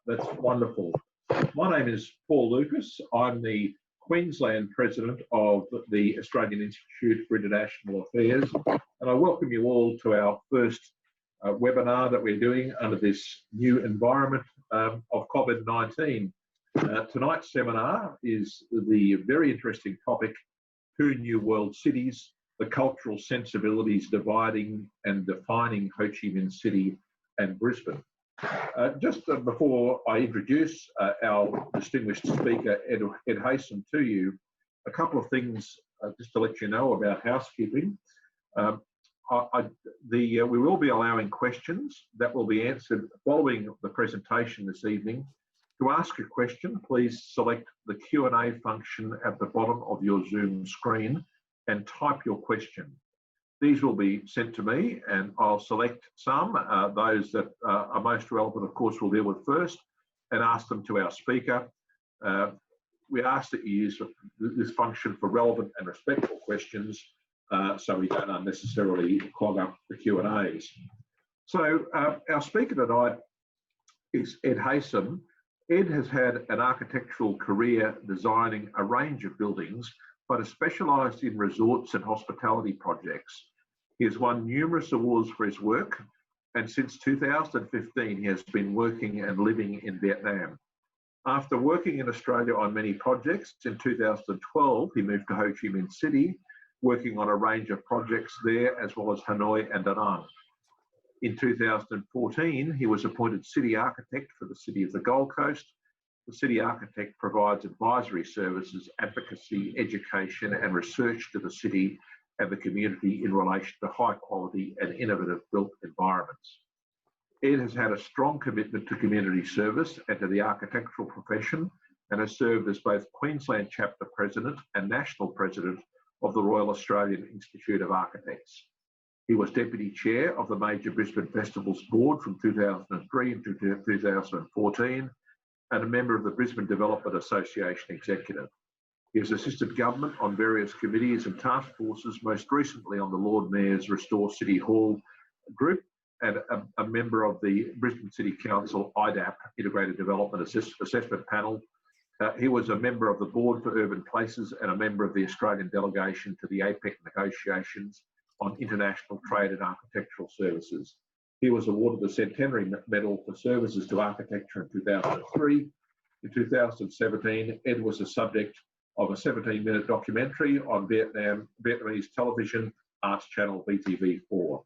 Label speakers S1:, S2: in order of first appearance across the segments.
S1: That's wonderful. My name is Paul Lucas. I'm the Queensland President of the Australian Institute for International Affairs, and I welcome you all to our first webinar that we're doing under this new environment of COVID-19. Tonight's seminar is the very interesting topic, Two New World Cities, the cultural sensibilities dividing and defining Ho Chi Minh City and Brisbane. Just before I introduce our distinguished speaker, Ed Haysom, to you, a couple of things just to let you know about housekeeping. We will be allowing questions that will be answered following the presentation this evening. To ask a question, please select the Q&A function at the bottom of your Zoom screen and type your question. These will be sent to me and I'll select some, those that are most relevant, of course, we'll deal with first, and ask them to our speaker. We ask that you use this function for relevant and respectful questions so we don't unnecessarily clog up the Q&As. So our speaker tonight is Ed Haysom. Ed has had an architectural career designing a range of buildings, but has specialised in resorts and hospitality projects. He has won numerous awards for his work, and since 2015 he has been working and living in Vietnam. After working in Australia on many projects, in 2012 he moved to Ho Chi Minh City, working on a range of projects there as well as Hanoi and Da Nang. In 2014 he was appointed City Architect for the City of the Gold Coast. The City Architect provides advisory services, advocacy, education and research to the city and the community in relation to high quality and innovative built environments. Ed has had a strong commitment to community service and to the architectural profession, and has served as both Queensland Chapter President and National President of the Royal Australian Institute of Architects. He was Deputy Chair of the Major Brisbane Festivals Board from 2003 to 2014, and a member of the Brisbane Development Association Executive. He has assisted government on various committees and task forces, most recently on the Lord Mayor's Restore City Hall group, and a member of the Brisbane City Council IDAP, Integrated Development Assessment Panel. He was a member of the Board for Urban Places and a member of the Australian delegation to the APEC negotiations on international trade and architectural services. He was awarded the Centenary Medal for Services to Architecture in 2003. In 2017, Ed was the subject of a 17-minute documentary on Vietnamese television arts channel VTV4.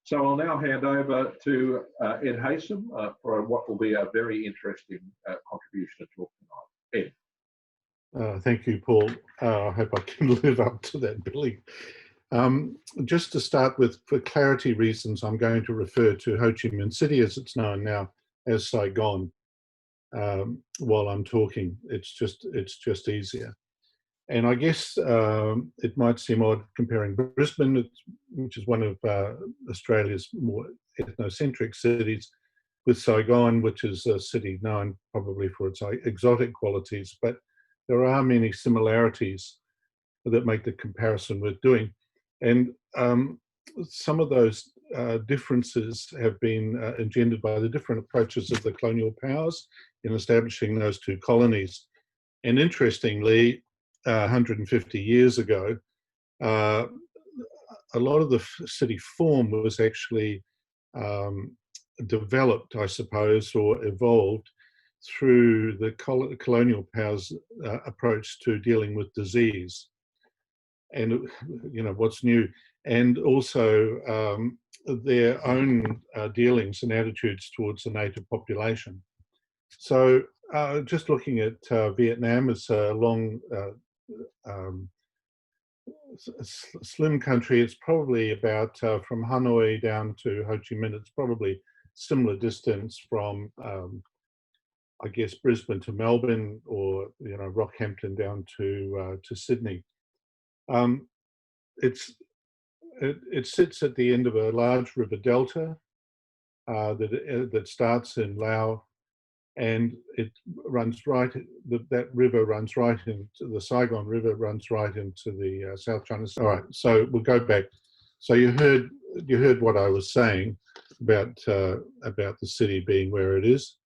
S1: So I'll now hand over to Ed Haysom for what will be a very interesting contribution to talk tonight. Ed.
S2: Thank you, Paul. I hope I can live up to that billing. Just to start with, for clarity reasons, I'm going to refer to Ho Chi Minh City as it's known now as Saigon while I'm talking. It's just easier. And I guess it might seem odd comparing Brisbane, which is one of Australia's more ethnocentric cities, with Saigon, which is a city known probably for its exotic qualities, but there are many similarities that make the comparison worth doing. And some of those differences have been engendered by the different approaches of the colonial powers in establishing those two colonies. And interestingly, 150 years ago, a lot of the city form was actually developed, I suppose, or evolved through the colonial powers' approach to dealing with disease. And what's new, and also their own dealings and attitudes towards the native population. So just looking at Vietnam, it's a long, slim country. It's probably about from Hanoi down to Ho Chi Minh. It's probably similar distance from, I guess, Brisbane to Melbourne, or Rockhampton down to Sydney. It sits at the end of a large river delta that starts in Laos, and it runs right. That river runs right into the Saigon River, runs right into the South China Sea. All right, so we'll go back. So you heard what I was saying about the city being where it is.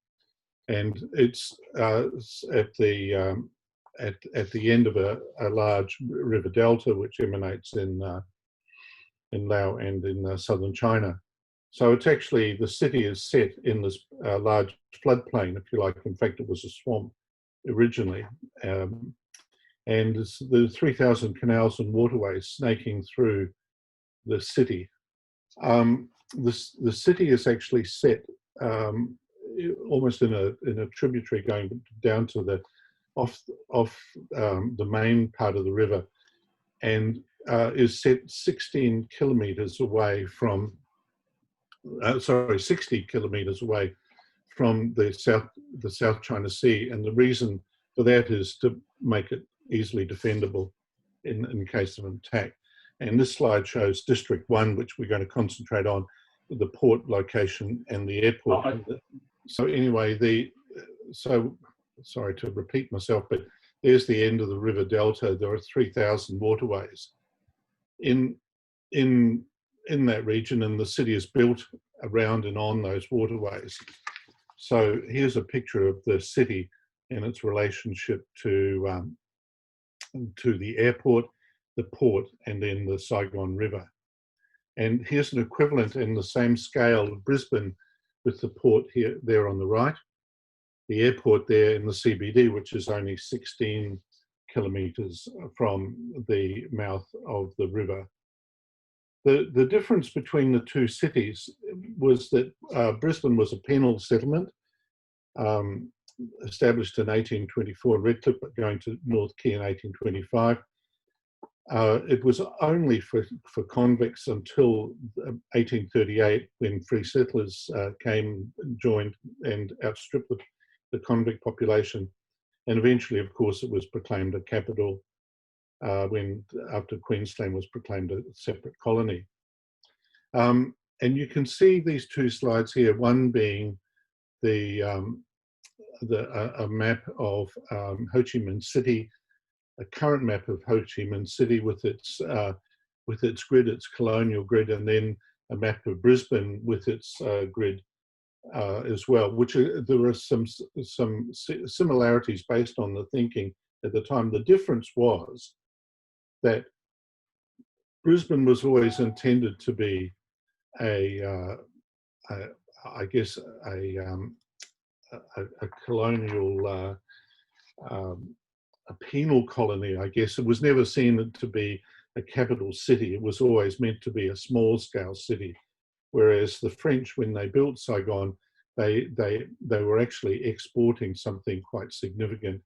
S2: and it's at the end of a large river delta which emanates in Laos and in southern China. So it's actually, the city is set in this large floodplain, if you like. In fact, it was a swamp originally. And the 3,000 canals and waterways snaking through the city. The city is actually set almost in a tributary going down to the off the main part of the river, and is set 16 kilometers away from 60 kilometers away from the South China Sea. And the reason for that is to make it easily defendable in case of an attack. And this slide shows District 1, which we're going to concentrate on, the port location and the airport. So anyway, sorry to repeat myself, but there's the end of the river delta. There are 3,000 waterways in that region, and the city is built around and on those waterways. So here's a picture of the city and its relationship to the airport, the port, and then the Saigon River. And here's an equivalent in the same scale of Brisbane, with the port there on the right, the airport there in the CBD, which is only 16 kilometers from the mouth of the river. The difference between the two cities was that Brisbane was a penal settlement established in 1824, Redcliffe, but going to North Quay in 1825. It was only for convicts until 1838, when free settlers came, joined, and outstripped the convict population. And eventually, of course, it was proclaimed a capital after Queensland was proclaimed a separate colony. And you can see these two slides here, one being a map of Ho Chi Minh City, a current map of Ho Chi Minh City with its grid, its colonial grid, and then a map of Brisbane with its grid as well, which there are some similarities based on the thinking at the time. The difference was that Brisbane was always intended to be a colonial, a penal colony, I guess. It was never seen to be a capital city. It was always meant to be a small scale city. Whereas the French, when they built Saigon, they were actually exporting something quite significant,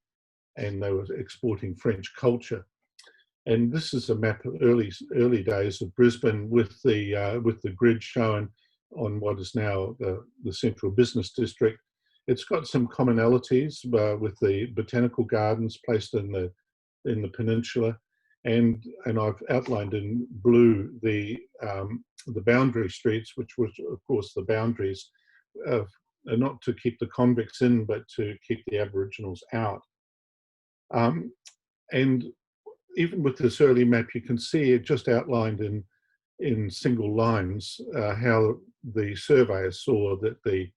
S2: and they were exporting French culture. And this is a map of early days of Brisbane with the grid shown on what is now the central business district. It's got some commonalities with the botanical gardens placed in the peninsula, and I've outlined in blue the boundary streets, which was, of course, the boundaries not to keep the convicts in, but to keep the Aboriginals out. And even with this early map, you can see it just outlined in single lines how the surveyors saw that the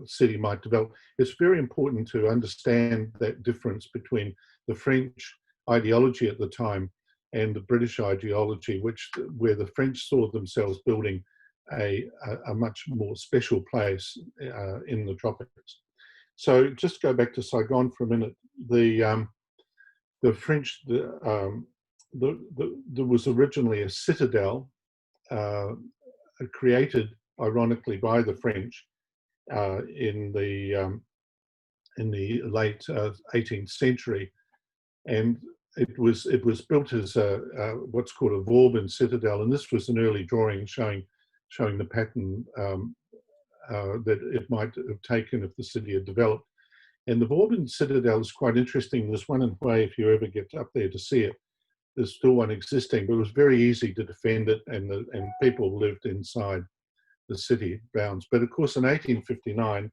S2: city might develop. It's very important to understand that difference between the French ideology at the time and the British ideology, where the French saw themselves building a much more special place in the tropics. So just go back to Saigon for a minute. The French, there was originally a citadel created, ironically, by the French in the late 18th century, and it was built as what's called a Vauban citadel, and this was an early drawing showing the pattern that it might have taken if the city had developed. And the Bourbon Citadel is quite interesting. There's one in Hue, if you ever get up there to see it. There's still one existing, but it was very easy to defend it, and people lived inside the city bounds. But of course, in 1859,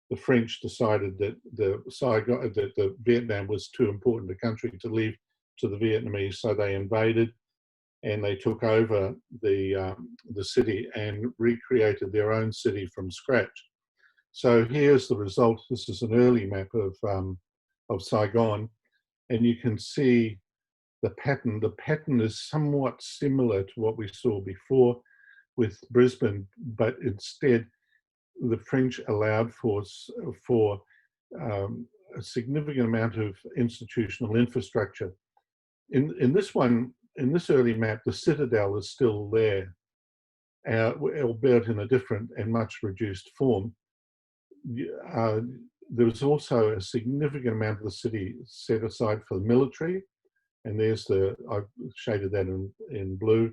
S2: the French decided that the Vietnam was too important a country to leave to the Vietnamese, so they invaded, and they took over the city and recreated their own city from scratch. So here's the result. This is an early map of Saigon, and you can see the pattern. The pattern is somewhat similar to what we saw before with Brisbane, but instead the French allowed for a significant amount of institutional infrastructure. In this one, in this early map, the citadel is still there, albeit in a different and much reduced form. There was also a significant amount of the city set aside for the military, and there's I've shaded that in blue.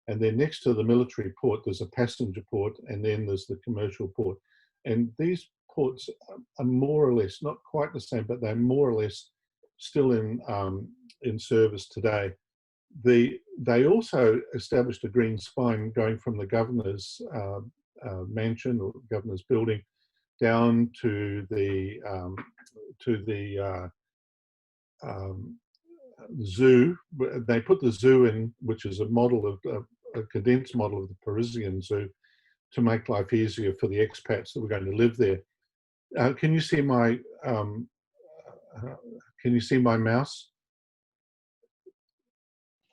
S2: And then next to the military port, there's a passenger port, and then there's the commercial port. And these ports are more or less, not quite the same, but they're more or less still in service today. They also established a green spine going from the governor's mansion or governor's building down to the zoo. They put the zoo in, which is a model of a condensed model of the Parisian zoo, to make life easier for the expats that were going to live there. Can you see my mouse?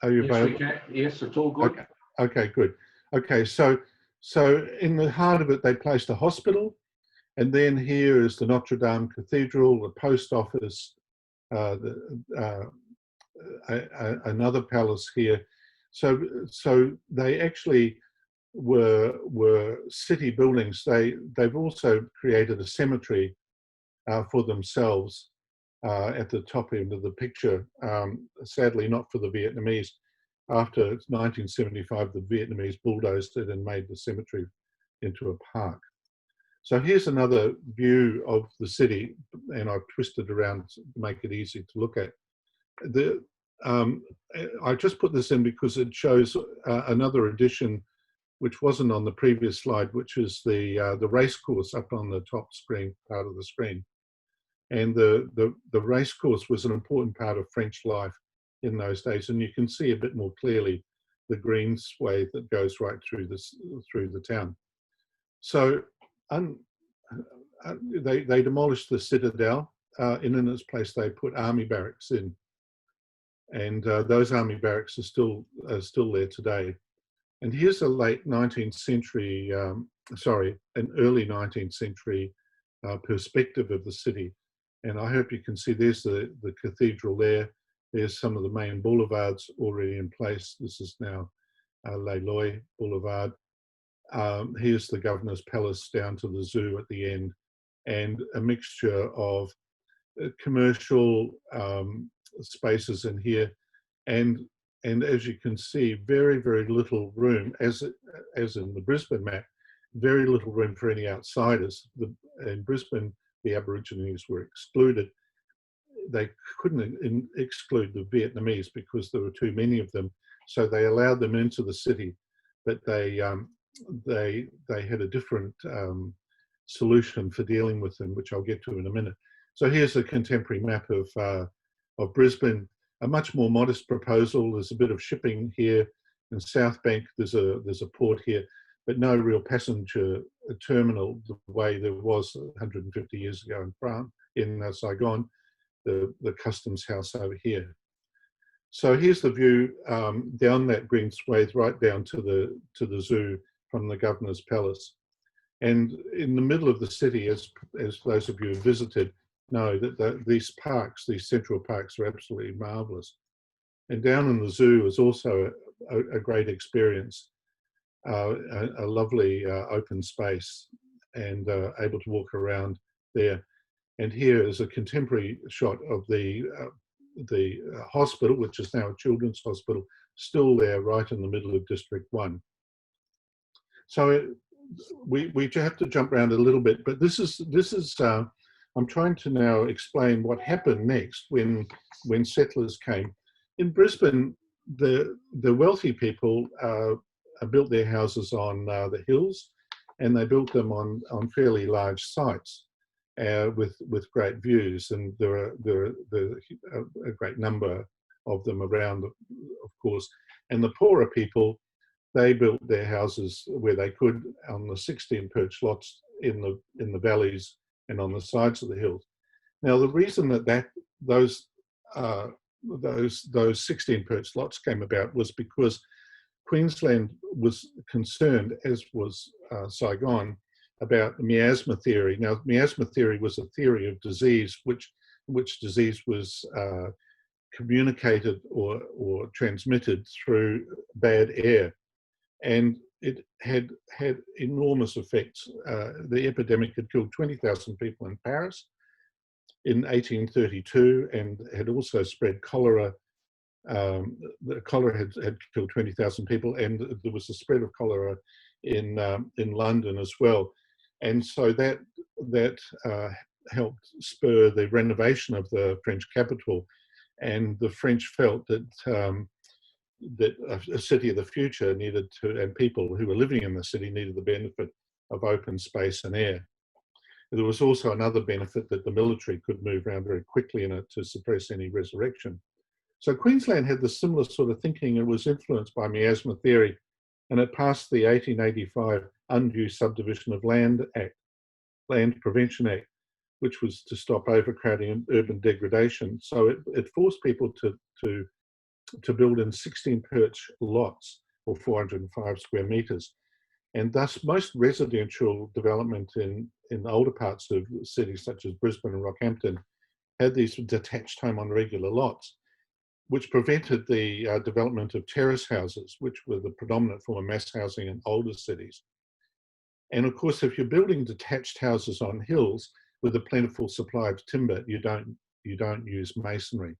S2: Are you
S1: Yes,
S2: available?
S1: we can. Yes, it's all good.
S2: Okay, good. Okay, so in the heart of it, they placed a hospital, and then here is the Notre Dame Cathedral, the post office, another palace here. So they actually were city buildings. They've also created a cemetery for themselves at the top end of the picture. Sadly, not for the Vietnamese. After 1975, the Vietnamese bulldozed it and made the cemetery into a park. So here's another view of the city, and I've twisted around to make it easy to look at. I just put this in because it shows another edition which wasn't on the previous slide, which is the race course up on the top screen, part of the screen. And the race course was an important part of French life in those days, and you can see a bit more clearly the green swathe that goes right through the town. So they demolished the citadel. In its place, they put army barracks in, and those army barracks are still there today. And here's a late 19th century, an early 19th century perspective of the city. And I hope you can see there's the cathedral there. There's some of the main boulevards already in place. This is now Les Loy Boulevard. Here's the governor's palace down to the zoo at the end, and a mixture of commercial spaces in here, and as you can see, very, very little room, as in the Brisbane map, very little room for any outsiders. In Brisbane, the Aborigines were excluded. They couldn't exclude the Vietnamese because there were too many of them, so they allowed them into the city, but they had a different solution for dealing with them, which I'll get to in a minute. So here's a contemporary map of Brisbane. A much more modest proposal. There's a bit of shipping here in South Bank. There's a port here, but no real passenger terminal the way there was 150 years ago in France, in Saigon, the customs house over here. So here's the view down that green swathe, right down to the zoo from the governor's palace. And in the middle of the city, as those of you who visited know, that these parks, these central parks, are absolutely marvelous. And down in the zoo is also a great experience, a lovely open space, and able to walk around there. And here is a contemporary shot of the hospital, which is now a children's hospital, still there right in the middle of District 1. So we have to jump around a little bit, but this is I'm trying to now explain what happened next when settlers came. In Brisbane, the wealthy people built their houses on the hills, and they built them on fairly large sites with great views, and there are a great number of them around, of course. And the poorer people, they built their houses where they could on the 16 perch lots in the valleys and on the sides of the hills. Now, the reason that those 16 perched lots came about was because Queensland was concerned, as was Saigon, about the miasma theory. Now, miasma theory was a theory of disease, which disease was communicated or transmitted through bad air, and it had enormous effects. The epidemic had killed 20,000 people in Paris in 1832, and had also spread cholera. The cholera had killed 20,000 people, and there was a spread of cholera in London as well. And so that helped spur the renovation of the French capital, and the French felt that that a city of the future needed to, and people who were living in the city needed the benefit of open space and air. There was also another benefit, that the military could move around very quickly in it to suppress any resurrection. So Queensland had the similar sort of thinking. It was influenced by miasma theory, and it passed the 1885 Undue Subdivision of Land Act, Land Prevention Act, which was to stop overcrowding and urban degradation. So it forced people to build in 16 perch lots, or 405 square meters. And thus most residential development in older parts of cities such as Brisbane and Rockhampton had these detached home on regular lots, which prevented the development of terrace houses, which were the predominant form of mass housing in older cities. And of course, if you're building detached houses on hills with a plentiful supply of timber, you don't use masonry.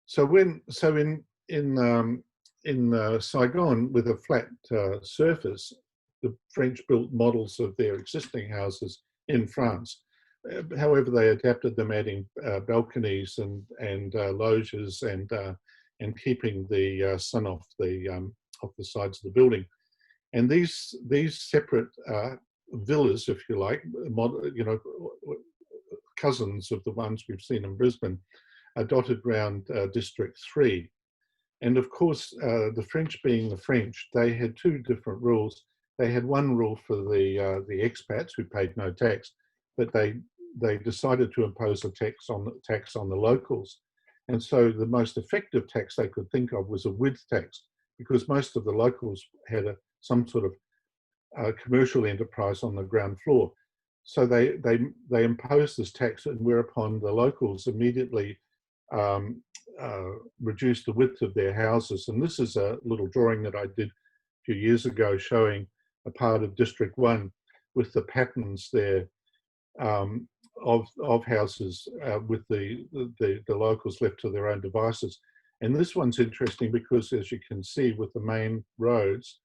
S2: So in Saigon, with a flat surface, the French built models of their existing houses in France. However, they adapted them, adding balconies and loges and keeping the sun off the sides of the building. And these separate villas, if you like, cousins of the ones we've seen in Brisbane, are dotted around District 3. And of course, the French being the French, they had two different rules. They had one rule for the expats who paid no tax, but they decided to impose a tax on the locals. And so the most effective tax they could think of was a width tax, because most of the locals had some sort of commercial enterprise on the ground floor. So they imposed this tax, and whereupon the locals immediately reduced the width of their houses. And this is a little drawing that I did a few years ago showing a part of District 1 with the patterns there of houses with the locals left to their own devices. And this one's interesting because, as you can see, with the main roads,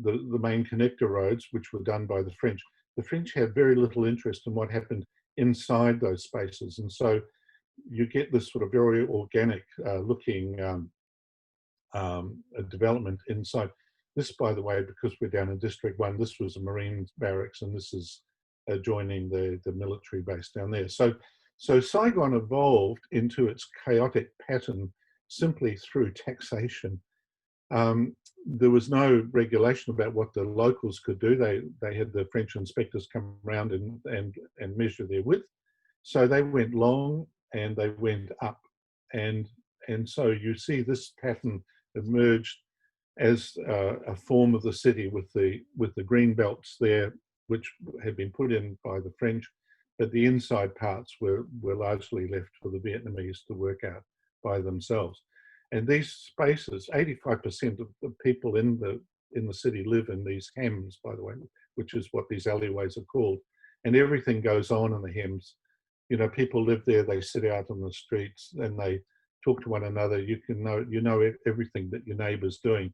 S2: the main connector roads, which were done by the French had very little interest in what happened inside those spaces. And so you get this sort of very organic looking development inside. This, by the way, because we're down in District 1, this was a Marine barracks, and this is adjoining the military base down there. So Saigon evolved into its chaotic pattern simply through taxation. There was no regulation about what the locals could do. They had the French inspectors come around and measure their width. So they went long and they went up. And so you see this pattern emerged as a form of the city with the green belts there, which had been put in by the French, but the inside parts were largely left for the Vietnamese to work out by themselves. And these spaces, 85% of the people in the city live in these hems, by the way, which is what these alleyways are called. And everything goes on in the hems. You know, people live there, they sit out on the streets and they talk to one another. You know everything that your neighbour's doing.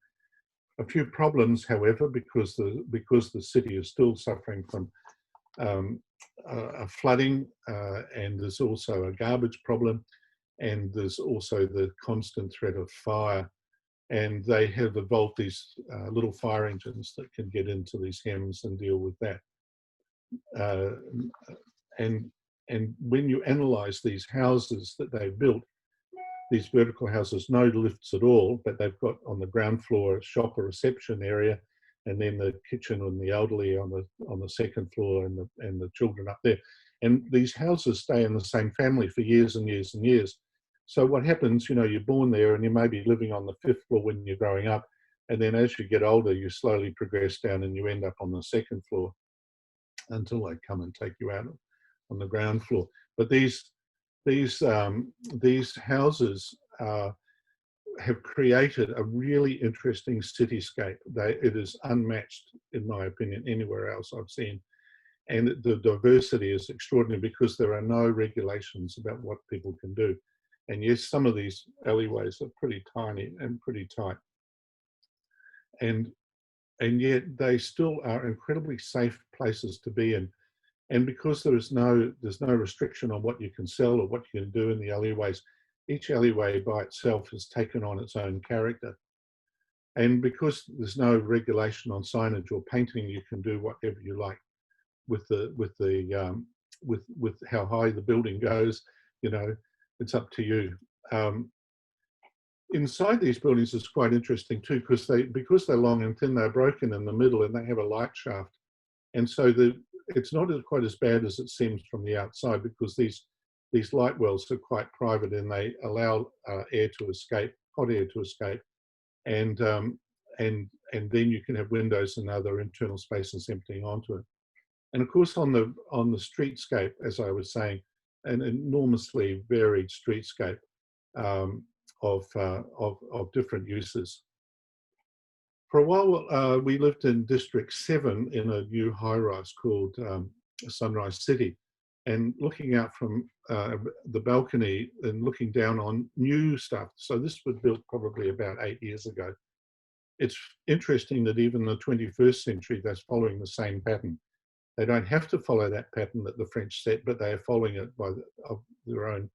S2: A few problems, however, because the city is still suffering from a flooding, and there's also a garbage problem, and there's also the constant threat of fire. And they have evolved these little fire engines that can get into these hems and deal with that. And when you analyse these houses that they've built, these vertical houses, no lifts at all, but they've got on the ground floor a shop or reception area. and then the kitchen and the elderly on the second floor, and the children up there. And these houses stay in the same family for years and years and years. So what happens, you know, you're born there and you may be living on the 5th floor when you're growing up, and then as you get older, you slowly progress down and you end up on the 2nd floor until they come and take you out on the ground floor. But these houses have created a really interesting cityscape. It is unmatched, in my opinion, anywhere else I've seen. And the diversity is extraordinary because there are no regulations about what people can do. And yes, some of these alleyways are pretty tiny and pretty tight. And yet they still are incredibly safe places to be in. And because there's no restriction on what you can sell or what you can do in the alleyways, each alleyway by itself has taken on its own character. And because there's no regulation on signage or painting, you can do whatever you like with how high the building goes. You know, it's up to you. Inside these buildings is quite interesting too, because they're long and thin, they're broken in the middle and they have a light shaft. And so it's not quite as bad as it seems from the outside, because these light wells are quite private and they allow air to escape, hot air to escape, and then you can have windows and other internal spaces emptying onto it. And of course, on the streetscape, as I was saying, an enormously varied streetscape of different uses. For a while, we lived in District 7 in a new high-rise called Sunrise City, and looking out from the balcony and looking down on new stuff. So this was built probably about 8 years ago. It's interesting that even in the 21st century, they're following the same pattern. They don't have to follow that pattern that the French set, but they are following it of their own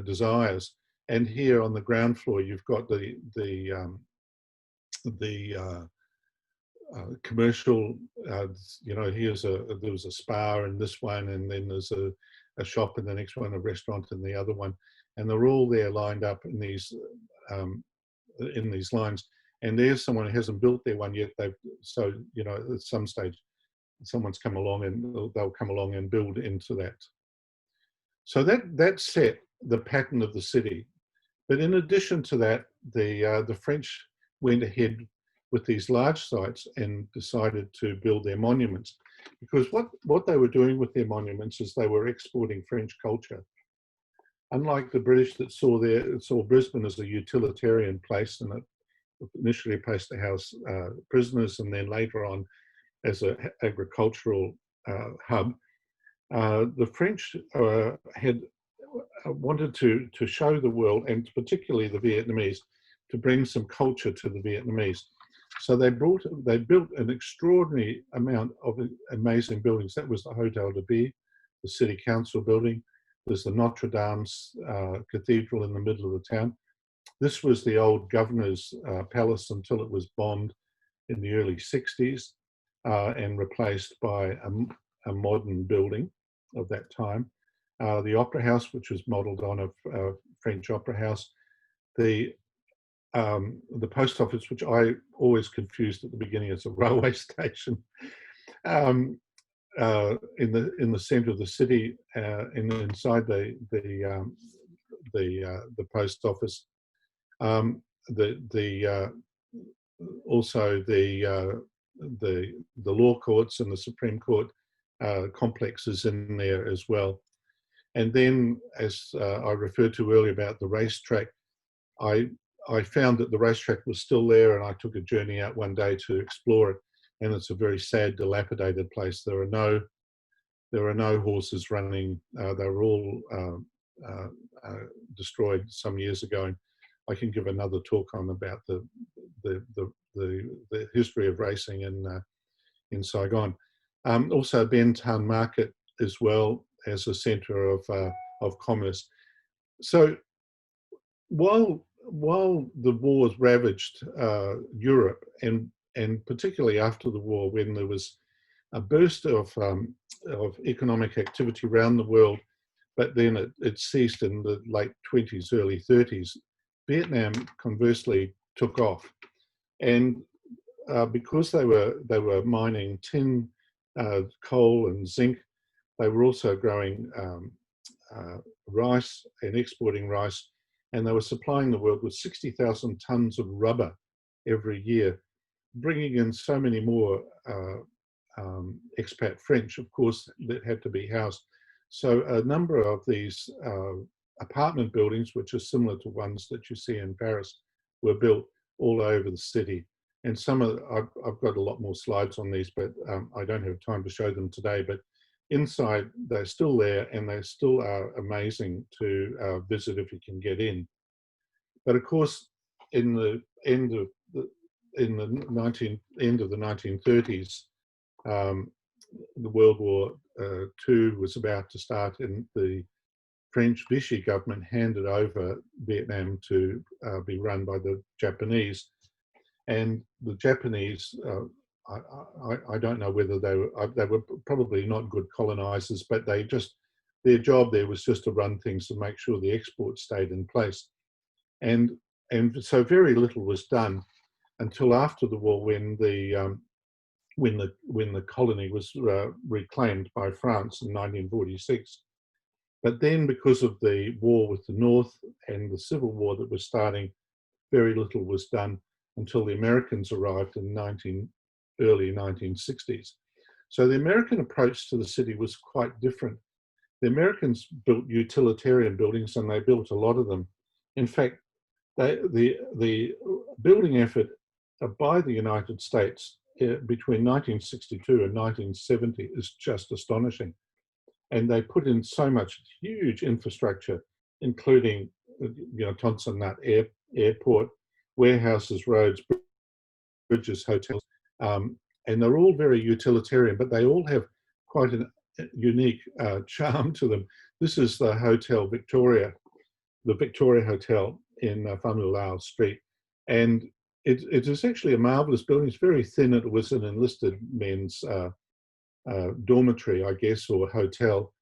S2: desires. And here on the ground floor, you've got the commercial. You know, there was a spa in this one, and then there's a shop in the next one, a restaurant in the other one, and they're all there lined up in these lines. And there's someone who hasn't built their one yet. So you know, at some stage, someone's come along and they'll come along and build into that. So that set the pattern of the city. But in addition to that, the French went ahead with these large sites and decided to build their monuments, because what they were doing with their monuments is they were exporting French culture. Unlike the British that saw Brisbane as a utilitarian place, and it initially placed to house prisoners, and then later on as an agricultural hub, the French had wanted to show the world, and particularly the Vietnamese, to bring some culture to the Vietnamese. So they built an extraordinary amount of amazing buildings. That was the Hotel de Ville, the city council building. There's the Notre Dame's cathedral in the middle of the town. This was the old governor's palace until it was bombed in the early 60s and replaced by a modern building of that time. The Opera House, which was modelled on a French opera house. The post office, which I always confused at the beginning as a railway station, in the centre of the city, and inside the post office. Also the law courts and the Supreme Court complexes in there as well. And then, as I referred to earlier about the racetrack, I found that the racetrack was still there, and I took a journey out one day to explore it. And it's a very sad, dilapidated place. There are no horses running. They were all destroyed some years ago. And I can give another talk on about the history of racing in Saigon. Also, Ben Thanh Market as well as a centre of commerce. So while the wars ravaged Europe, and particularly after the war, when there was a burst of economic activity around the world, but then it ceased in the late 20s, early 30s, Vietnam conversely took off. And because they were mining tin, coal, and zinc, they were also growing rice and exporting rice, and they were supplying the world with 60,000 tons of rubber every year, bringing in so many more expat French, of course, that had to be housed. So a number of these apartment buildings, which are similar to ones that you see in Paris, were built all over the city. And some of, I've got a lot more slides on these, but I don't have time to show them today. But inside, they're still there, and they still are amazing to visit if you can get in. But of course, in the end of the 1930s, the World War II was about to start, and the French Vichy government handed over Vietnam to be run by the Japanese. And the Japanese, I don't know whether they were probably not good colonizers, but they just, their job there was just to run things and make sure the exports stayed in place. And so very little was done until after the war, when the colony was reclaimed by France in 1946. But then, because of the war with the North and the Civil War that was starting, very little was done until the Americans arrived in early 1960s. So the American approach to the city was quite different. The Americans built utilitarian buildings, and they built a lot of them. In fact, the building effort by the United States between 1962 and 1970 is just astonishing. And they put in so much huge infrastructure, including, Tonson Nut Airport, warehouses, roads, bridges, hotels, and they're all very utilitarian, but they all have quite a unique charm to them. This is the Hotel Victoria, the Victoria Hotel in Famulao Street, and it is actually a marvelous building. It's very thin. It was an enlisted men's dormitory, I guess, or hotel,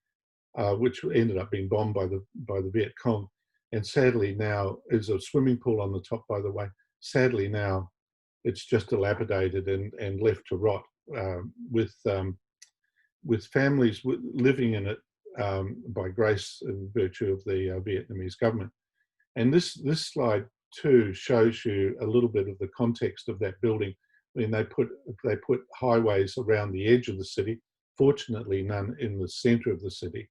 S2: which ended up being bombed by the Viet Cong. And sadly now, there's a swimming pool on the top, by the way. Sadly now, it's just dilapidated and left to rot, with families living in it by grace and virtue of the Vietnamese government. And this slide too shows you a little bit of the context of that building. I mean, they put highways around the edge of the city. Fortunately, none in the centre of the city.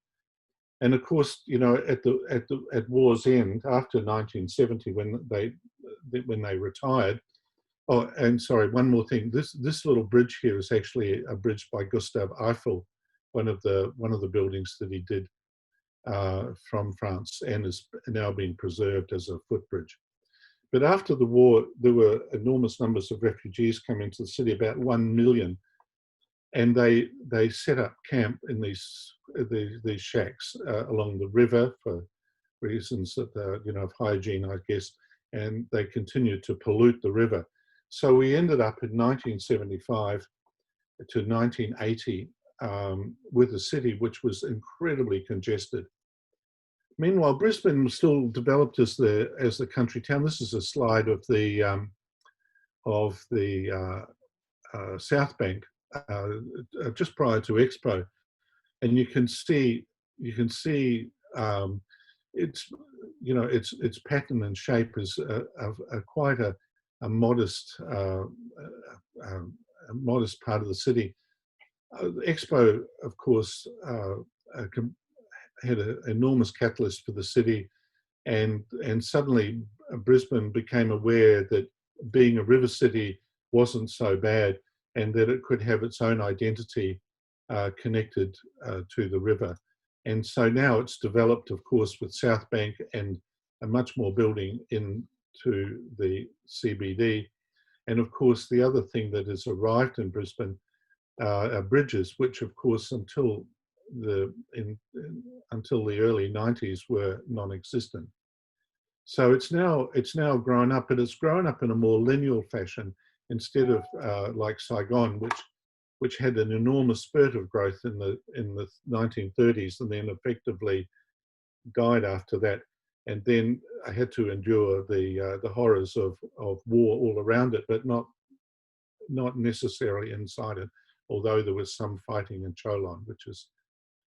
S2: And of course, at war's end, after 1970, when they retired. Oh, and sorry, one more thing. This little bridge here is actually a bridge by Gustave Eiffel, one of the buildings that he did from France, and is now being preserved as a footbridge. But after the war, there were enormous numbers of refugees coming into the city, about 1 million, and they set up camp in these shacks along the river for reasons that of hygiene, I guess, and they continued to pollute the river. So we ended up in 1975 to 1980 with a city which was incredibly congested. Meanwhile, Brisbane was still developed as the country town. This is a slide of the South Bank just prior to Expo, and you can see its pattern and shape is quite a modest modest part of the city. Expo, of course, had an enormous catalyst for the city, and suddenly Brisbane became aware that being a river city wasn't so bad, and that it could have its own identity connected to the river. And so now it's developed, of course, with South Bank and a much more building into the CBD. And of course, the other thing that has arrived in Brisbane are bridges, which of course until the early 90s were non-existent. So it's now grown up, but it's grown up in a more lineal fashion instead of like Saigon, which had an enormous spurt of growth in the 1930s and then effectively died after that. And then I had to endure the horrors of war all around it, but not not necessarily inside it, although there was some fighting in Cholon, which is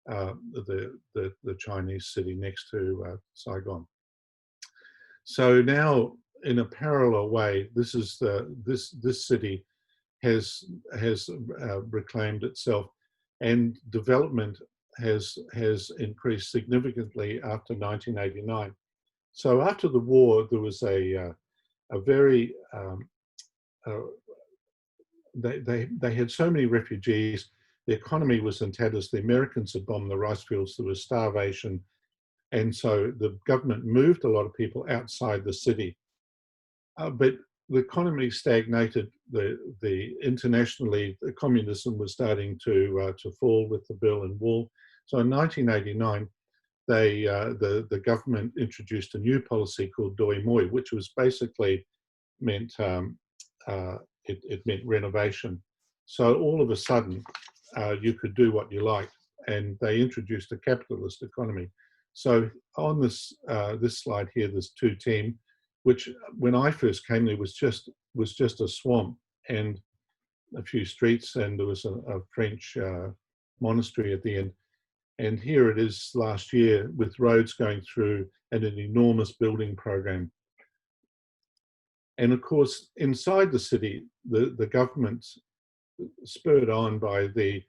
S2: the Chinese city next to Saigon. So now, in a parallel way, this city has reclaimed itself, and development has increased significantly after 1989. So after the war, there was a very they had so many refugees. The economy was in tatters. The Americans had bombed the rice fields. There was starvation, and so the government moved a lot of people outside the city. But the economy stagnated. Internationally, the communism was starting to fall with the Berlin Wall. So in 1989, the government introduced a new policy called Doi Moi, which was basically meant it meant renovation. So all of a sudden, you could do what you liked, and they introduced a capitalist economy. So on this slide here, there's two team, which when I first came there was just a swamp and a few streets, and there was a French monastery at the end. And here it is last year with roads going through and an enormous building program. And of course, inside the city, the government, spurred on by a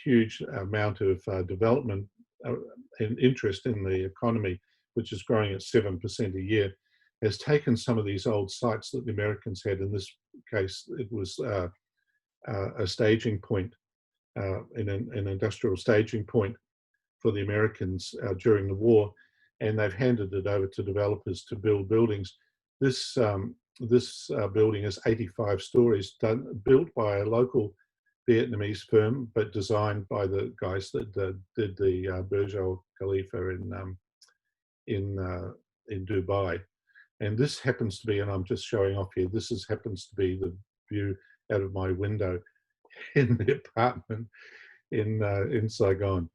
S2: huge amount of development and interest in the economy, which is growing at 7% a year, has taken some of these old sites that the Americans had. In this case, it was a staging point, an industrial staging point for the Americans during the war, and they've handed it over to developers to build buildings. This building is 85 stories, built by a local Vietnamese firm, but designed by the guys that did the Burj Al Khalifa in Dubai. And this happens to be, and I'm just showing off here, happens to be the view out of my window in the apartment in Saigon.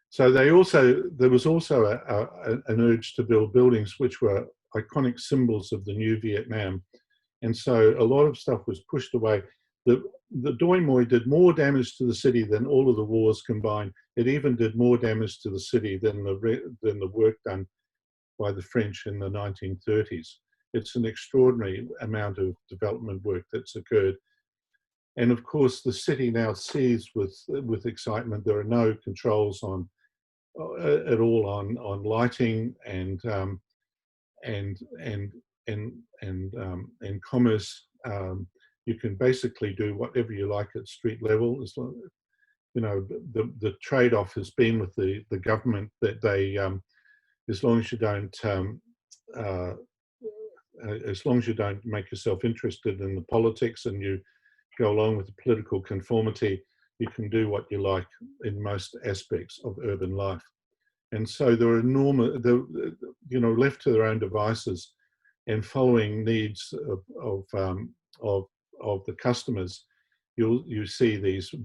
S2: So there was also an urge to build buildings which were iconic symbols of the new Vietnam. And so a lot of stuff was pushed away. The Doi Moi did more damage to the city than all of the wars combined. It even did more damage to the city than the work done by the French in the 1930s. It's an extraordinary amount of development work that's occurred. And of course, the city now sees with excitement. There are no controls at all on lighting and commerce. You can basically do whatever you like at street level. As long, you know, the trade-off has been with the government that they, as long as you don't make yourself interested in the politics and you go along with the political conformity, you can do what you like in most aspects of urban life. And so they're enormous, left to their own devices and following needs of the customers, you see these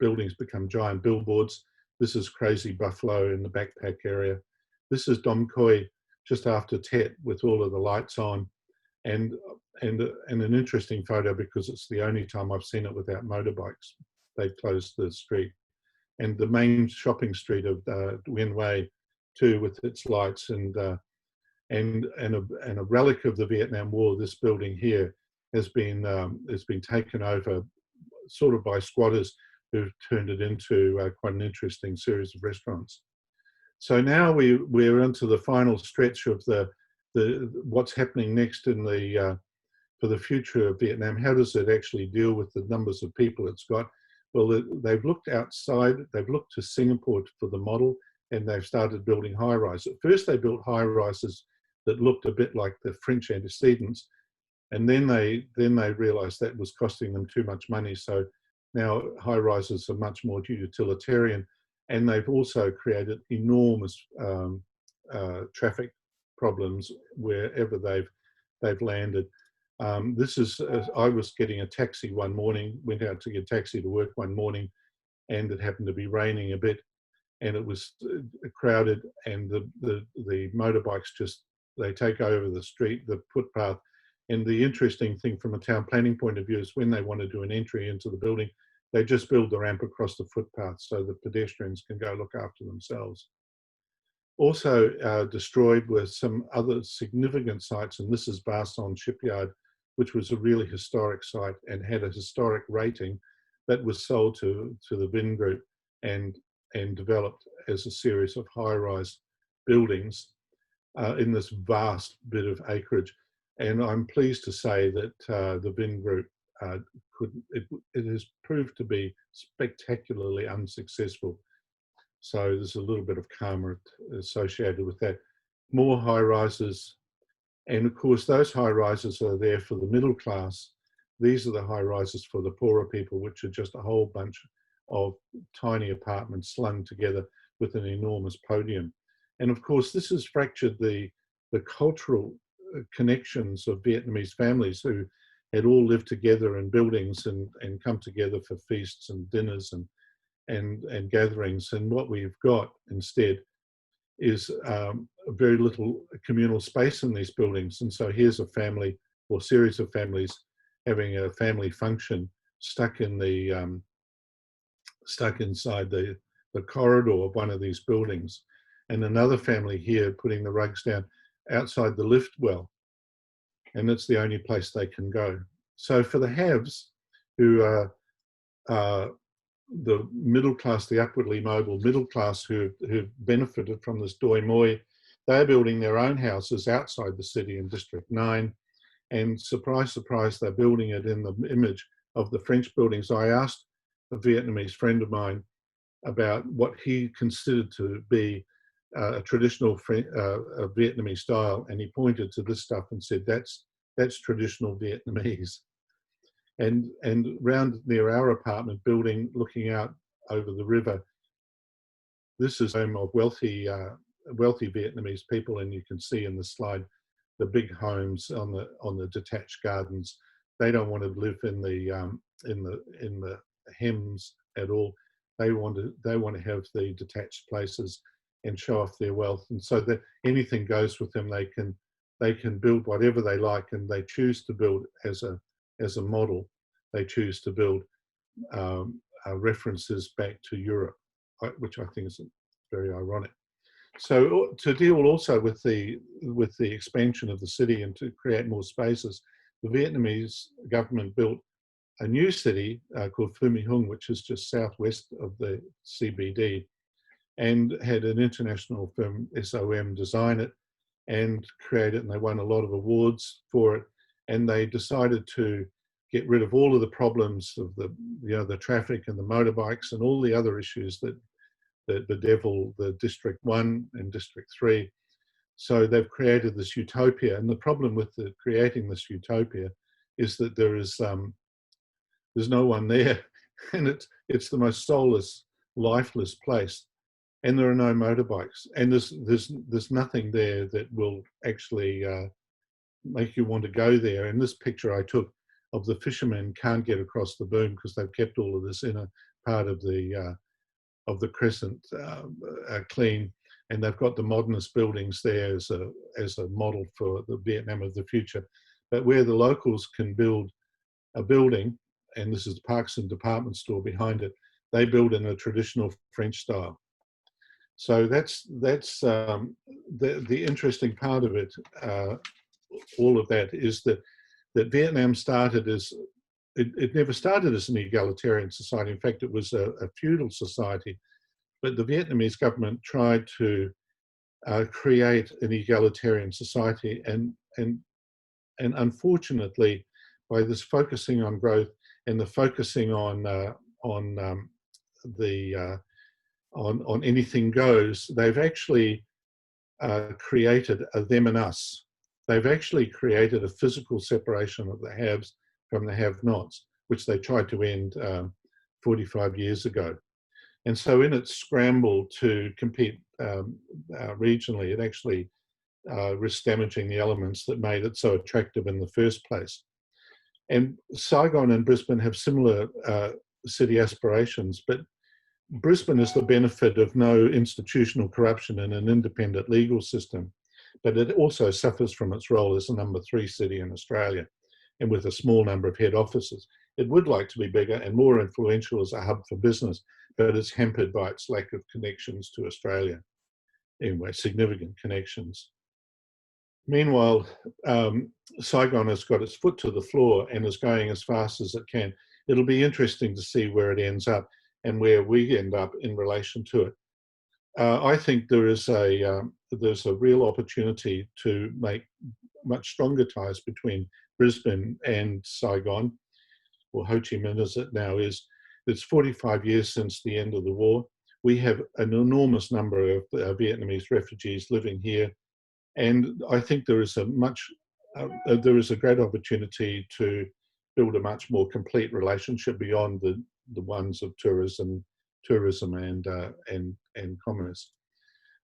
S2: buildings become giant billboards. This is Crazy Buffalo in the backpack area. This is Dom Khoi just after Tet with all of the lights on, and an interesting photo because it's the only time I've seen it without motorbikes. They've closed the street. And the main shopping street of Nguyen Way too, with its lights and a relic of the Vietnam War. This building here has been taken over, sort of by squatters who've turned it into quite an interesting series of restaurants. So now we're into the final stretch of the what's happening next in for the future of Vietnam. How does it actually deal with the numbers of people it's got? Well, they've looked outside, they've looked to Singapore for the model, and they've started building high-rise. At first, they built high-rises that looked a bit like the French antecedents, and then they realized that was costing them too much money. So now high-rises are much more utilitarian, and they've also created enormous traffic problems wherever they've landed. I was getting a taxi one morning, went out to get a taxi to work one morning, and it happened to be raining a bit, and it was crowded, and the motorbikes they take over the street, the footpath, And the interesting thing from a town planning point of view is when they want to do an entry into the building, they just build the ramp across the footpath so the pedestrians can go look after themselves. Also destroyed were some other significant sites, and this is Barson Shipyard, which was a really historic site and had a historic rating that was sold to the Vin Group and developed as a series of high-rise buildings in this vast bit of acreage. And I'm pleased to say that the Vin Group it has proved to be spectacularly unsuccessful. So there's a little bit of karma associated with that. More high rises, and of course those high rises are there for the middle class. These are the high rises for the poorer people, which are just a whole bunch of tiny apartments slung together with an enormous podium. And of course this has fractured the cultural connections of Vietnamese families who had all lived together in buildings and come together for feasts and dinners and gatherings. And what we've got instead is very little communal space in these buildings. And so here's a family or series of families having a family function stuck in the stuck inside the corridor of one of these buildings, and another family here putting the rugs down outside the lift well, and it's the only place they can go. So for the haves, who are the middle class, the upwardly mobile middle class who benefited from this doi moi, they're building their own houses outside the city in District 9, and surprise, surprise, they're building it in the image of the French buildings. I asked a Vietnamese friend of mine about what he considered to be a traditional Vietnamese style, and he pointed to this stuff and said, that's traditional Vietnamese. And round near our apartment building, looking out over the river, this is home of wealthy Vietnamese people, and you can see in the slide the big homes on the detached gardens. They don't want to live in the hems at all. They want to have the detached places and show off their wealth, and so that anything goes with them. They can build whatever they like, and they choose to build as a model. They choose to build references back to Europe, which I think is very ironic. So to deal also with the expansion of the city and to create more spaces, the Vietnamese government built a new city called Phu My Hung, which is just southwest of the CBD, and had an international firm, SOM, design it and create it, and they won a lot of awards for it. And they decided to get rid of all of the problems of the traffic and the motorbikes and all the other issues that bedevil the District 1 and District 3. So they've created this utopia, and the problem with creating this utopia is that there's no one there, and it's the most soulless, lifeless place, and there are no motorbikes, and there's nothing there that will actually make you want to go there. And this picture I took of the fishermen can't get across the boom because they've kept all of this inner part of the crescent clean, and they've got the modernist buildings there as a model for the Vietnam of the future. But where the locals can build a building, and this is the Parkson department store behind it, they build in a traditional French style. So that's the interesting part of it. All of that is that Vietnam started as it never started as an egalitarian society. In fact, it was a feudal society. But the Vietnamese government tried to create an egalitarian society, and unfortunately, by this focusing on growth and the focusing on anything goes, they've actually created a them and us. They've actually created a physical separation of the haves from the have-nots, which they tried to end 45 years ago. And so in its scramble to compete regionally, it actually risks damaging the elements that made it so attractive in the first place. And Saigon and Brisbane have similar city aspirations, but Brisbane has the benefit of no institutional corruption and an independent legal system. but it also suffers from its role as the #3 city in Australia, and with a small number of head offices. It would like to be bigger and more influential as a hub for business, but it's hampered by its lack of connections to Australia. Anyway, significant connections. Meanwhile, Saigon has got its foot to the floor and is going as fast as it can. It'll be interesting to see where it ends up and where we end up in relation to it. I think there's a real opportunity to make much stronger ties between Brisbane and Saigon, or Ho Chi Minh as it now is. It's 45 years since the end of the war. We have an enormous number of Vietnamese refugees living here, and I think there is a great opportunity to build a much more complete relationship beyond the ones of tourism and commerce.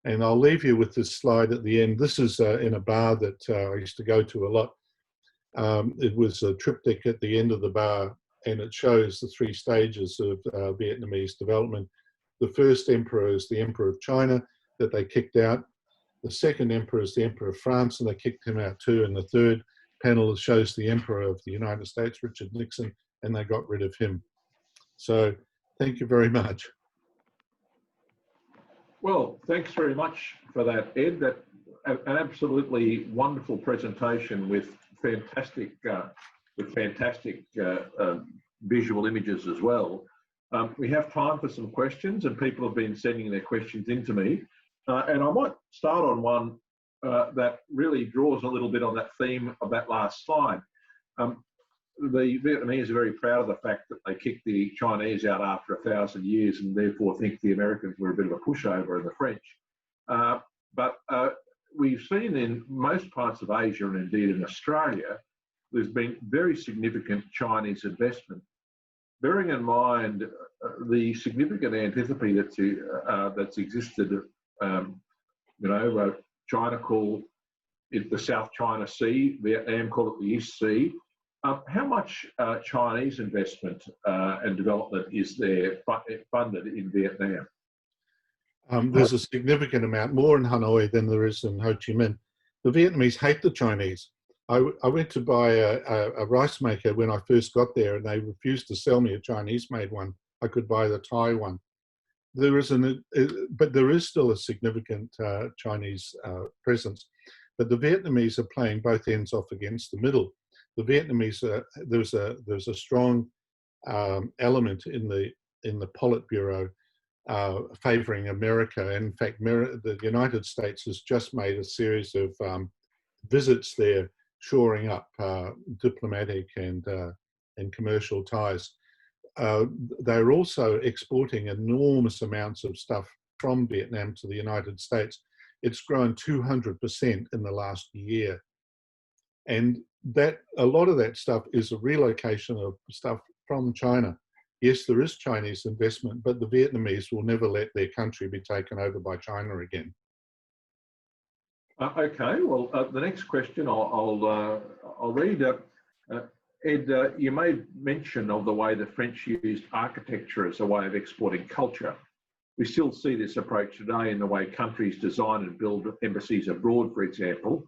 S2: And I'll leave you with this slide at the end. This is in a bar that I used to go to a lot. It was a triptych at the end of the bar, and it shows the 3 stages of Vietnamese development. The first emperor is the Emperor of China that they kicked out. The second emperor is the Emperor of France, and they kicked him out too. And the third panel shows the Emperor of the United States, Richard Nixon, and they got rid of him. So thank you very much.
S1: Well, thanks very much for that, Ed. That an absolutely wonderful presentation with fantastic visual images as well. We have time for some questions, and people have been sending their questions in to me. And I might start on one that really draws a little bit on that theme of that last slide. The Vietnamese are very proud of the fact that they kicked the Chinese out after 1,000 years and therefore think the Americans were a bit of a pushover and the French. But we've seen in most parts of Asia and indeed in Australia, there's been very significant Chinese investment. Bearing in mind the significant antipathy that's existed, China call it the South China Sea, Vietnam call it the East Sea. How much Chinese investment and development is there funded in Vietnam?
S2: There's a significant amount, more in Hanoi than there is in Ho Chi Minh. The Vietnamese hate the Chinese. I went to buy a rice maker when I first got there, and they refused to sell me a Chinese-made one. I could buy the Thai one. But there is still a significant Chinese presence. But the Vietnamese are playing both ends off against the middle. The Vietnamese, there's a strong element in the Politburo favouring America. In fact, the United States has just made a series of visits there, shoring up diplomatic and commercial ties. They're also exporting enormous amounts of stuff from Vietnam to the United States. It's grown 200% in the last year. And that a lot of that stuff is a relocation of stuff from China. Yes, there is Chinese investment, but the Vietnamese will never let their country be taken over by China again.
S1: Okay, well, the next question I'll read. Ed, you made mention of the way the French used architecture as a way of exporting culture. We still see this approach today in the way countries design and build embassies abroad, for example,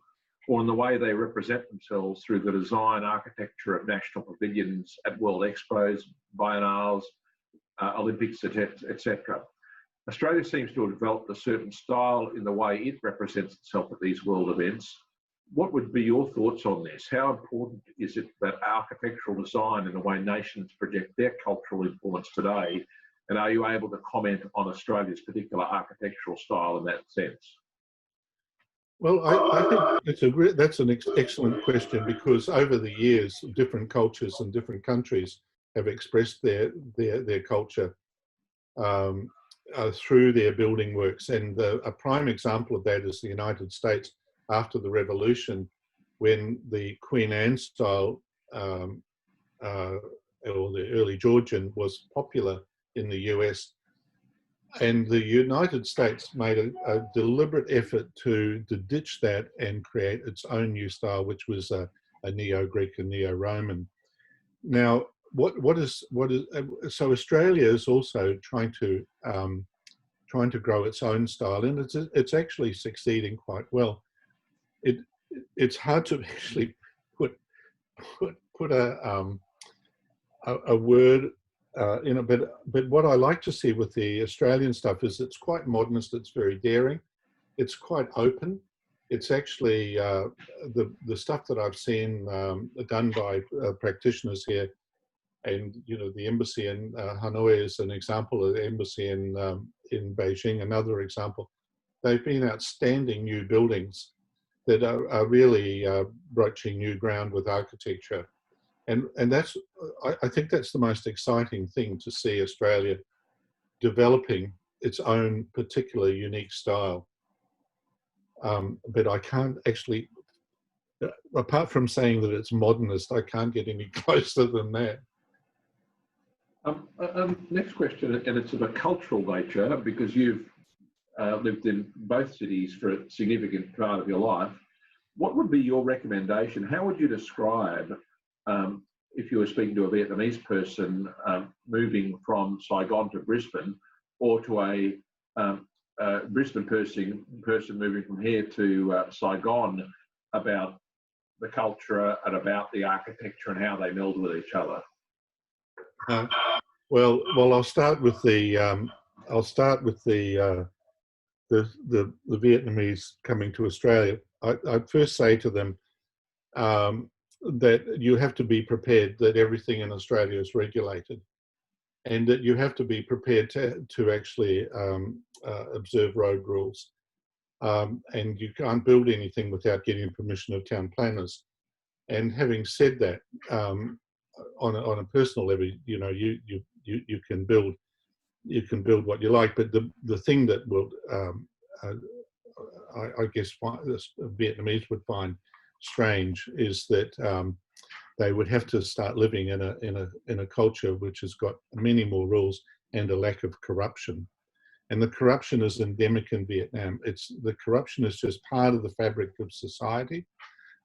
S1: or in the way they represent themselves through the design architecture of national pavilions at World Expos, biennales, Olympics, etc. Australia seems to have developed a certain style in the way it represents itself at these world events. What would be your thoughts on this? How important is it that architectural design and the way nations project their cultural influence today? And are you able to comment on Australia's particular architectural style in that sense?
S2: Well, I think that's an excellent question, because over the years, different cultures and different countries have expressed their culture through their building works. And a prime example of that is the United States after the Revolution, when the Queen Anne style or the early Georgian was popular in the US. And the United States made a deliberate effort to ditch that and create its own new style, which was a Neo-Greek and Neo-Roman. Now, so Australia is also trying to grow its own style, and it's actually succeeding quite well. it it's hard to actually put a word in it. But what I like to see with the Australian stuff is it's quite modernist. It's very daring. It's quite open. It's actually the stuff that I've seen done by practitioners here, and the embassy in Hanoi is an example of the embassy in Beijing, another example. They've been outstanding new buildings that are really broaching new ground with architecture, and that's I think that's the most exciting thing, to see Australia developing its own particular unique style. But I can't actually, apart from saying that it's modernist, I can't get any closer than that.
S1: Next question, and it's of a cultural nature, because you've lived in both cities for a significant part of your life. What would be your recommendation? How would you describe, if you were speaking to a Vietnamese person moving from Saigon to Brisbane, or to a Brisbane person moving from here to Saigon, about the culture and about the architecture and how they meld with each other?
S2: Well, I'll start with the Vietnamese coming to Australia. I'd first say to them that you have to be prepared that everything in Australia is regulated, and that you have to be prepared to actually observe road rules. And you can't build anything without getting permission of town planners. And having said that, on a personal level, you can build what you like, but the thing that will I guess Vietnamese would find strange is that they would have to start living in a culture which has got many more rules and a lack of corruption. And the corruption is endemic in Vietnam. The corruption is just part of the fabric of society.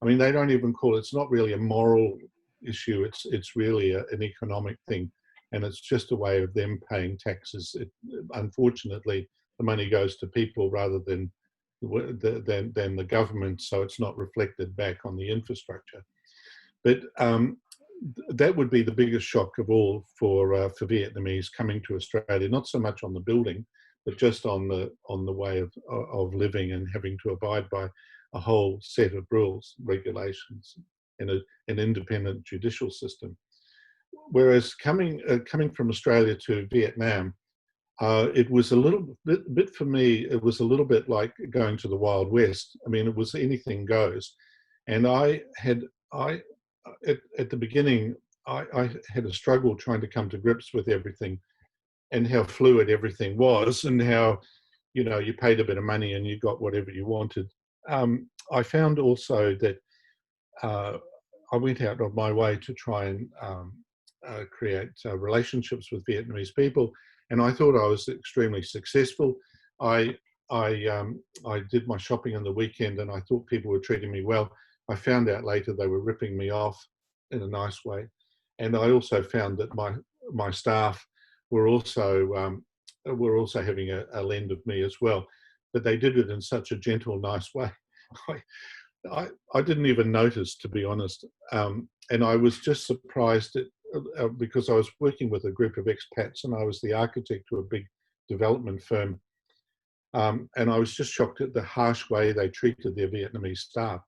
S2: I mean, they don't even call it. It's not really a moral issue. It's really an economic thing, and it's just a way of them paying taxes. Unfortunately, the money goes to people rather than the government, so it's not reflected back on the infrastructure. But that would be the biggest shock of all for Vietnamese coming to Australia. Not so much on the building, but just on the way of living and having to abide by a whole set of rules, regulations, and an independent judicial system. Whereas coming from Australia to Vietnam, it was a little bit for me. It was a little bit like going to the Wild West. I mean, it was anything goes, and at the beginning, I had a struggle trying to come to grips with everything, and how fluid everything was, and how you paid a bit of money and you got whatever you wanted. I found also that I went out of my way to try and create relationships with Vietnamese people, and I thought I was extremely successful. I did my shopping on the weekend, and I thought people were treating me well. I found out later they were ripping me off in a nice way, and I also found that my staff were also having a lend of me as well, but they did it in such a gentle, nice way. I didn't even notice, to be honest, and I was just surprised because I was working with a group of expats, and I was the architect to a big development firm, and I was just shocked at the harsh way they treated their Vietnamese staff.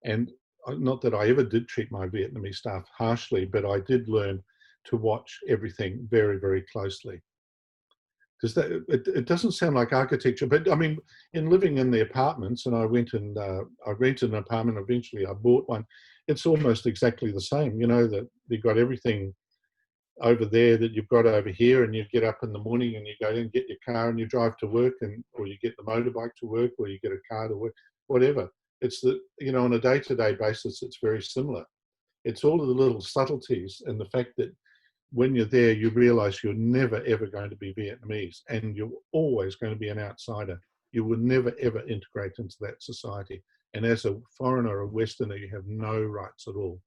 S2: And not that I ever did treat my Vietnamese staff harshly, but I did learn to watch everything very, very closely. Because it doesn't sound like architecture, but I mean, in living in the apartments, and I rented an apartment, eventually I bought one, it's almost exactly the same, that you've got everything over there that you've got over here, and you get up in the morning and you go and get your car and you drive to work, or you get the motorbike to work, or you get a car to work, whatever. It's on a day-to-day basis, it's very similar. It's all of the little subtleties, and the fact that when you're there, you realize you're never, ever going to be Vietnamese, and you're always going to be an outsider. You will never, ever integrate into that society. And as a foreigner, a Westerner, you have no rights at all.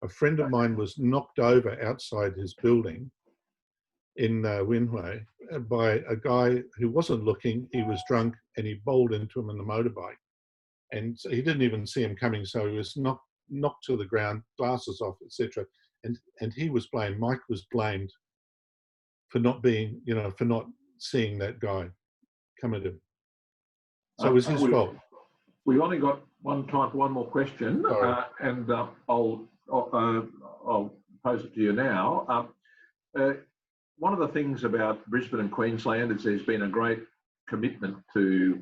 S2: A friend of mine was knocked over outside his building in Win Hue by a guy who wasn't looking. He was drunk, and he bowled into him on the motorbike. and so he didn't even see him coming, so he was knocked to the ground, glasses off, etc. And he was blamed. Mike was blamed for not being, for not seeing that guy come at him. So it was his fault.
S1: We've only got time for one more question, and I'll pose it to you now. One of the things about Brisbane and Queensland is there's been a great commitment to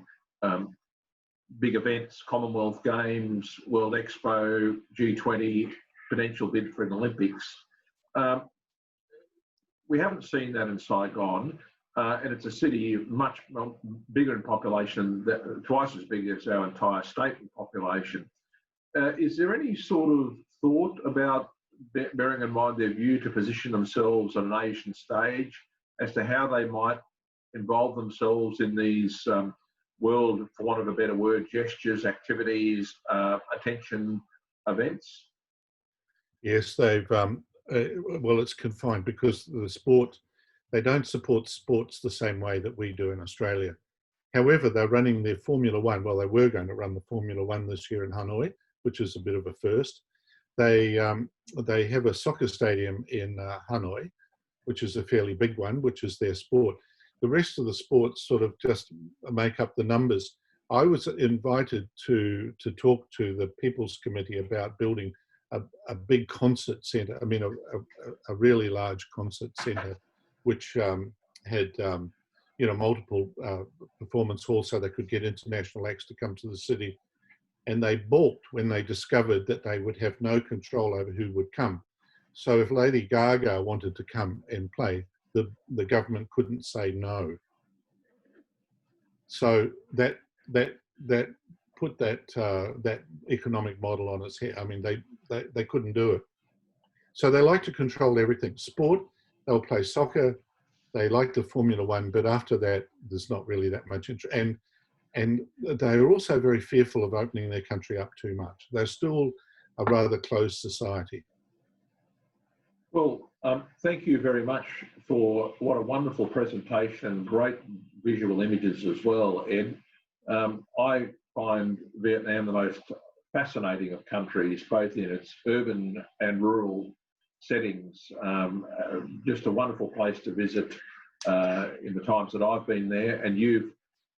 S1: big events, Commonwealth Games, World Expo, G20, potential bid for an Olympics. We haven't seen that in Saigon, and it's a city much bigger in population, twice as big as our entire state in population. Is there any sort of thought about, bearing in mind their view to position themselves on an Asian stage, as to how they might involve themselves in these world, for want of a better word, gestures, activities, attention events?
S2: Yes, they've, well, it's confined because the sport, they don't support sports the same way that we do in Australia. However, they're running their Formula One. Well, they were going to run the Formula One this year in Hanoi, which is a bit of a first. They have a soccer stadium in Hanoi, which is a fairly big one, which is their sport. The rest of the sports sort of just make up the numbers. I was invited to talk to the People's Committee about building a big concert centre, I mean a really large concert centre, which had multiple performance halls so they could get international acts to come to the city. And they balked when they discovered that they would have no control over who would come. So if Lady Gaga wanted to come and play, the government couldn't say no. So that put that economic model on its head. I mean, they couldn't do it. So they like to control everything. Sport, they'll play soccer. They like the Formula One, but after that, there's not really that much interest. And they are also very fearful of opening their country up too much. They're still a rather closed society.
S1: Well, thank you very much for what a wonderful presentation, great visual images as well, Ed. I find Vietnam the most fascinating of countries, both in its urban and rural settings. Just a wonderful place to visit in the times that I've been there, and you've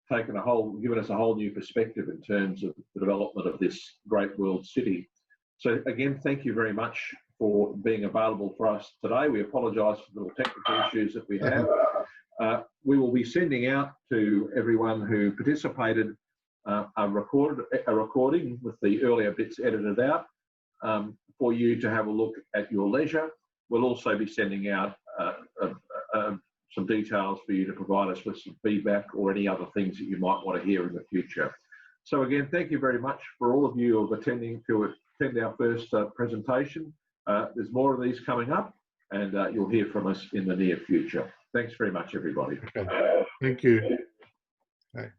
S1: given us a whole new perspective in terms of the development of this great world city. So again, thank you very much for being available for us today. We apologise for the little technical issues that we had. We will be sending out to everyone who participated a recording with the earlier bits edited out for you to have a look at your leisure. We'll also be sending out some details for you to provide us with some feedback or any other things that you might want to hear in the future. So again, thank you very much for all of you of attend our first presentation. There's more of these coming up, and you'll hear from us in the near future. Thanks very much, everybody.
S2: Okay. Thank you. Okay.